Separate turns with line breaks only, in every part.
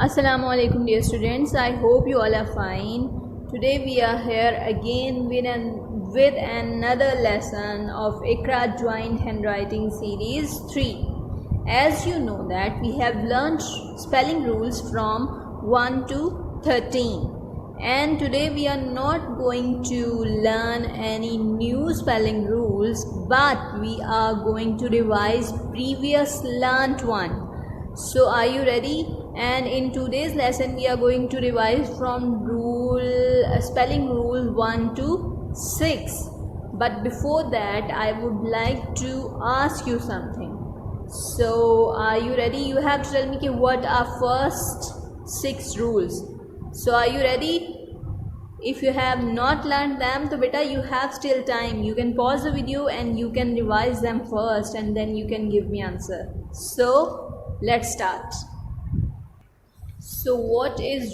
Assalamu alaikum dear students, I hope you all are fine. Today we are here again with another lesson of Ikra Joint Handwriting Series 3. As you know that we have learned spelling rules from 1 to 13. And today we are not going to learn any new spelling rules, but we are going to revise previous learnt one. So are you ready? And in today's lesson we are going to revise from spelling rule 1 to 6. But before that I would like to ask you something. So are you ready? You have to tell me what are first 6 rules. So are you ready? If you have not learned them, so beta you have still time. You can pause the video and you can revise them first and then you can give me answer. So let's start. So what is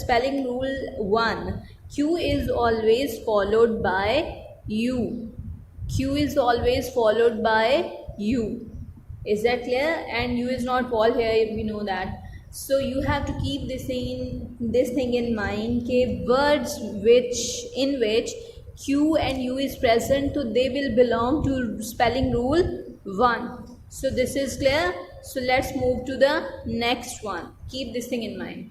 spelling rule 1? Q is always followed by U. Q is always followed by U. Is that clear? And U is not Paul here, we know that. So you have to keep this thing in mind. Words in which Q and U is present, so they will belong to spelling rule 1. So this is clear. So let's move to the next one. Keep this thing in mind.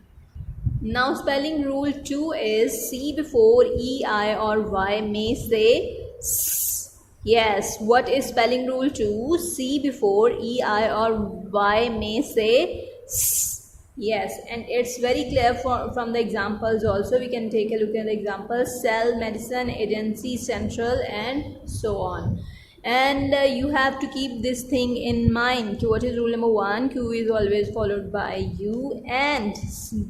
Now spelling rule 2 is C before E, I or Y may say S. Yes, what is spelling rule 2? C before E, I or Y may say S. Yes, and it's very clear from the examples also. We can take a look at the examples: cell, medicine, agency, central, and so on. And you have to keep this thing in mind. What is rule number 1? Q is always followed by U, and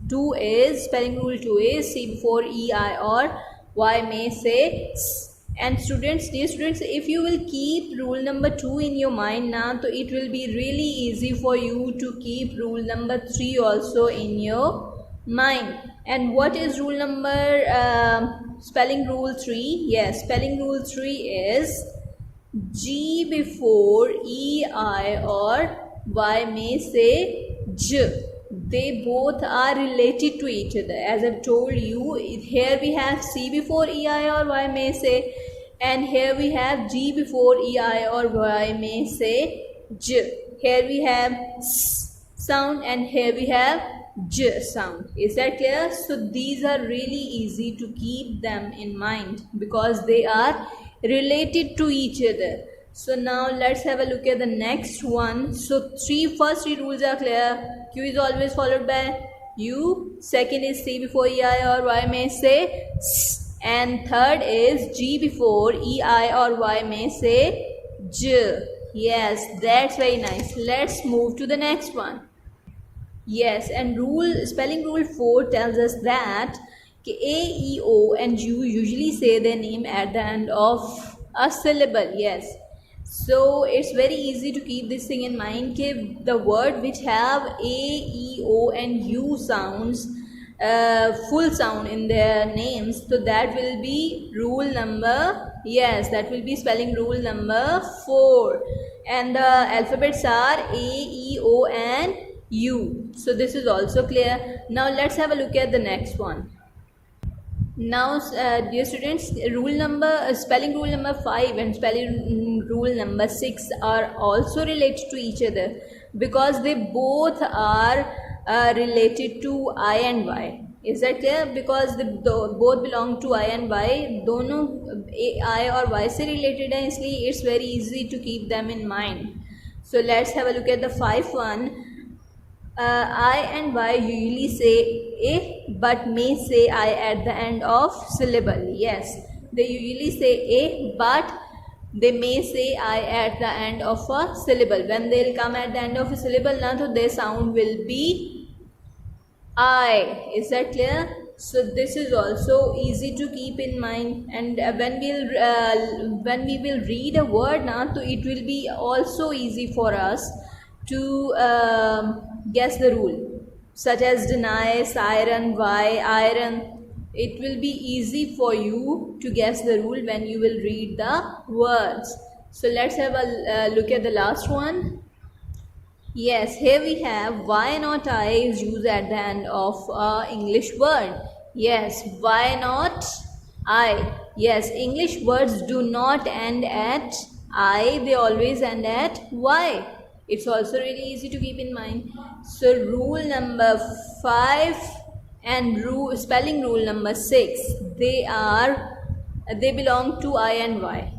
2 is spelling rule 2 is C before E, I or Y may say S. And dear students, if you will keep rule number 2 in your mind now, so it will be really easy for you to keep rule number 3 also in your mind. And what is rule number spelling rule 3? Yes, spelling rule 3 is G before E, I or Y may say J. They both are related to each other. As I've told you, here we have C before E, I or Y may say, and here we have G before E, I or Y may say J. Here we have S sound and here we have J sound. Is that clear? So these are really easy to keep them in mind because they are related to each other. So now let's have a look at the next one. So first three rules are clear. Q is always followed by U. Second is C before E, I or Y may say S. And third is G before E, I or Y may say J. Yes, that's very nice. Let's move to the next one. Yes, and spelling rule 4 tells us that A, E, O and U usually say their name at the end of a syllable. Yes, so it's very easy to keep this thing in mind. The word which have A, E, O and U sounds, full sound in their names, so that will be rule number, yes, that will be spelling rule number 4. And the alphabets are A, E, O and U. So this is also clear. Now let's have a look at the next one. Now dear students, spelling rule number 5 and spelling rule number 6 are also related to each other because they both are related to I and Y. Is that clear? Because they both belong to I and Y. दोनों I और Y से related हैं, इसलिए it's very easy to keep them in mind. So let's have a look at the 5th one. I and Y usually say A but may say I at the end of syllable. Yes, they usually say A but they may say I at the end of a syllable. When they'll come at the end of a syllable, now so their sound will be I. Is that clear? So this is also easy to keep in mind. And when we will read a word now, so it will be also easy for us to guess the rule, such as deny, siren, why, iron. It will be easy for you to guess the rule when you will read the words. So let's have a look at the last one. Yes, here we have why not I is used at the end of English word. Yes, why not I? Yes, English words do not end at I, they always end at Y. It's also really easy to keep in mind. So rule number 5 and spelling rule number 6, they belong to I and Y.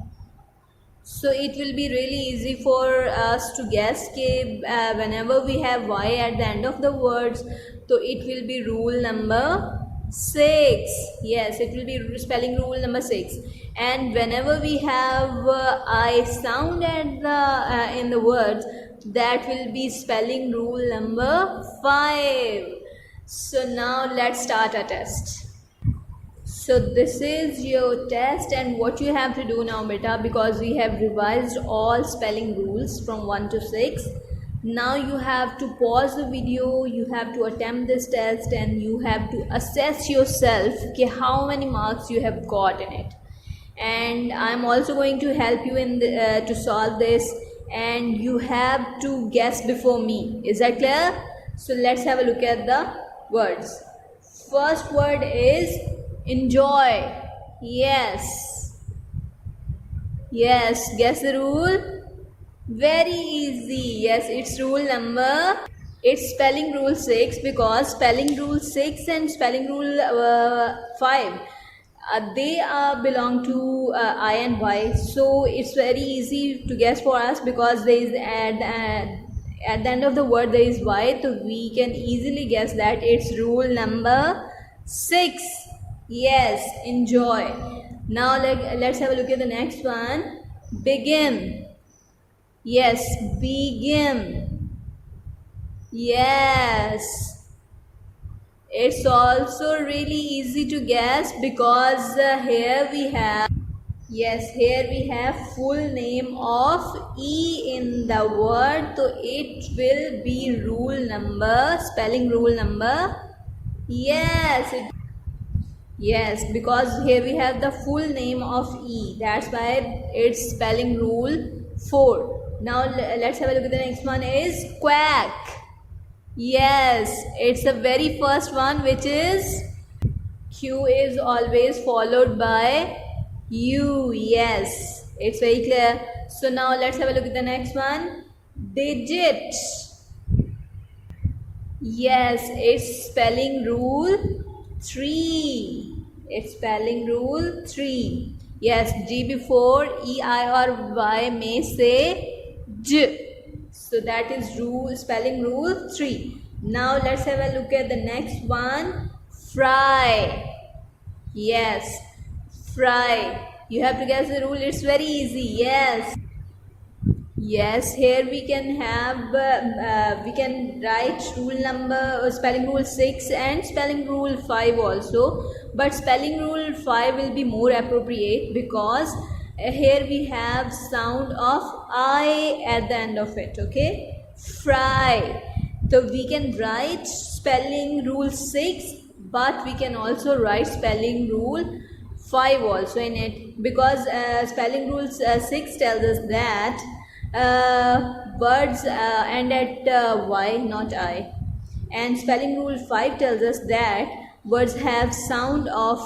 So it will be really easy for us to guess whenever we have Y at the end of the words, so it will be rule number 6. Yes, it will be spelling rule number 6. And whenever we have I sound at the in the words, that will be spelling rule number 5. So now let's start a test. So this is your test, and what you have to do now, beta, because we have revised all spelling rules from 1 to 6. Now you have to pause the video, you have to attempt this test, and you have to assess yourself how many marks you have got in it. And I'm also going to help you in to solve this, and you have to guess before me. Is that clear? So let's have a look at the words. First word is enjoy. Yes. Yes, guess the rule. Very easy. Yes, it's rule number. It's spelling rule 6, because spelling rule 6 and spelling rule 5 they belong to I and Y. So it's very easy to guess for us, because there is at the end of the word there is Y, so we can easily guess that it's rule number 6. Yes, enjoy. Now let's have a look at the next one. Begin. Yes, begin. Yes. It's also really easy to guess, because here we have full name of E in the word, so it will be rule number, spelling rule number. Yes, because here we have the full name of E, that's why it's spelling rule 4. Now let's have a look at the next one is quack. Yes, it's the very first one, which is Q is always followed by U. Yes, it's very clear. So now let's have a look at the next one. Digit. Yes, it's spelling rule 3. It's spelling rule 3. Yes, G before E, I or Y may say J. So that is spelling rule 3. Now let's have a look at the next one. Fry. Yes, fry. You have to guess the rule. It's very easy. Yes, here we can have we can write rule number spelling rule 6 and spelling rule 5 also, but spelling rule 5 will be more appropriate, because here we have sound of I at the end of it. Okay, fry. So we can write spelling rule 6, but we can also write spelling rule 5 also in it, because spelling rule 6 tells us that words end at Y, not I, and spelling rule 5 tells us that words have sound of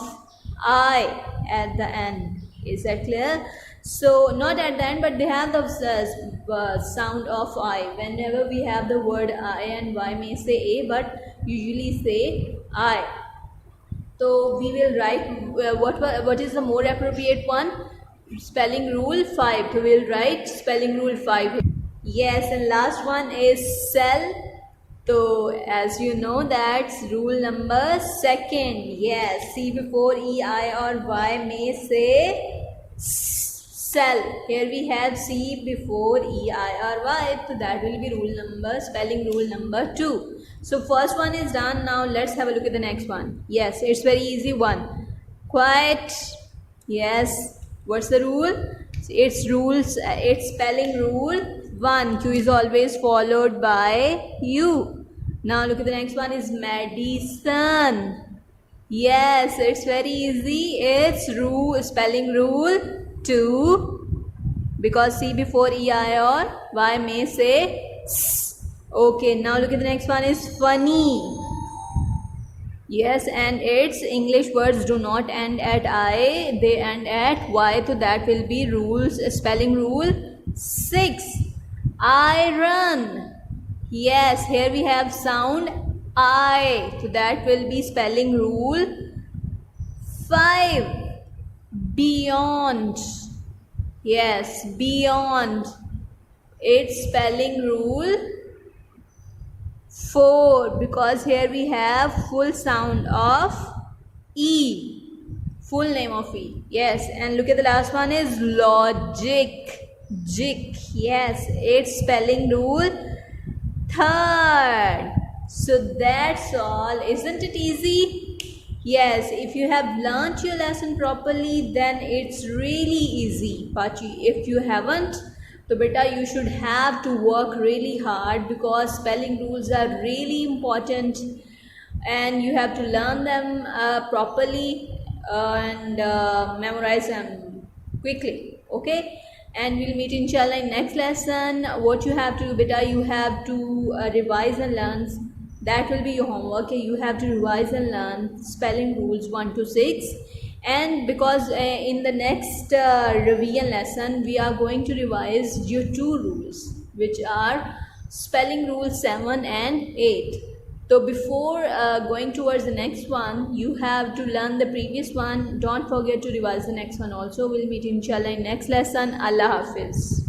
I at the end. Is that clear? So not at the end, but they have the sound of I. Whenever we have the word I and Y may say A, but usually say I. So we will write what is the more appropriate one? Spelling rule 5. So we will write spelling rule 5. Yes, and last one is sell. So as you know, that's rule number 2. Yes, C before E, I or Y may say sell. Here we have C before E, I or Y. So that will be spelling rule number 2. So first one is done. Now let's have a look at the next one. Yes, it's very easy one. Quiet. Yes. What's the rule? It's spelling rule 1. Q is always followed by U. Now look at the next one is medicine. Yes, it's very easy. It's spelling rule 2, because C before E, I or Y may say S. Okay, now look at the next one is funny. Yes, and its English words do not end at I, they end at Y. So that will be rules, spelling rule 6. I run. Yes, here we have sound I. So that will be spelling rule 5. Beyond. Yes, beyond. Its spelling rule 4, because here we have full sound of E, full name of E. Yes, and look at the last one is logic. Jick. Yes, its spelling rule 3rd. So that's all. Isn't it easy? Yes, if you have learnt your lesson properly, then it's really easy. But if you haven't, so beta, you should have to work really hard, because spelling rules are really important and you have to learn them properly and memorize them quickly. Okay, and we'll meet inshallah in next lesson. What you have to do, beta, you have to revise and learn. That will be your homework. Okay? You have to revise and learn spelling rules 1 to 6. And because in the next revision lesson we are going to revise your 2 rules, which are spelling rules 7 and 8. So before going towards the next one, you have to learn the previous one. Don't forget to revise the next one also. We'll meet inshallah in next lesson. Allah Hafiz.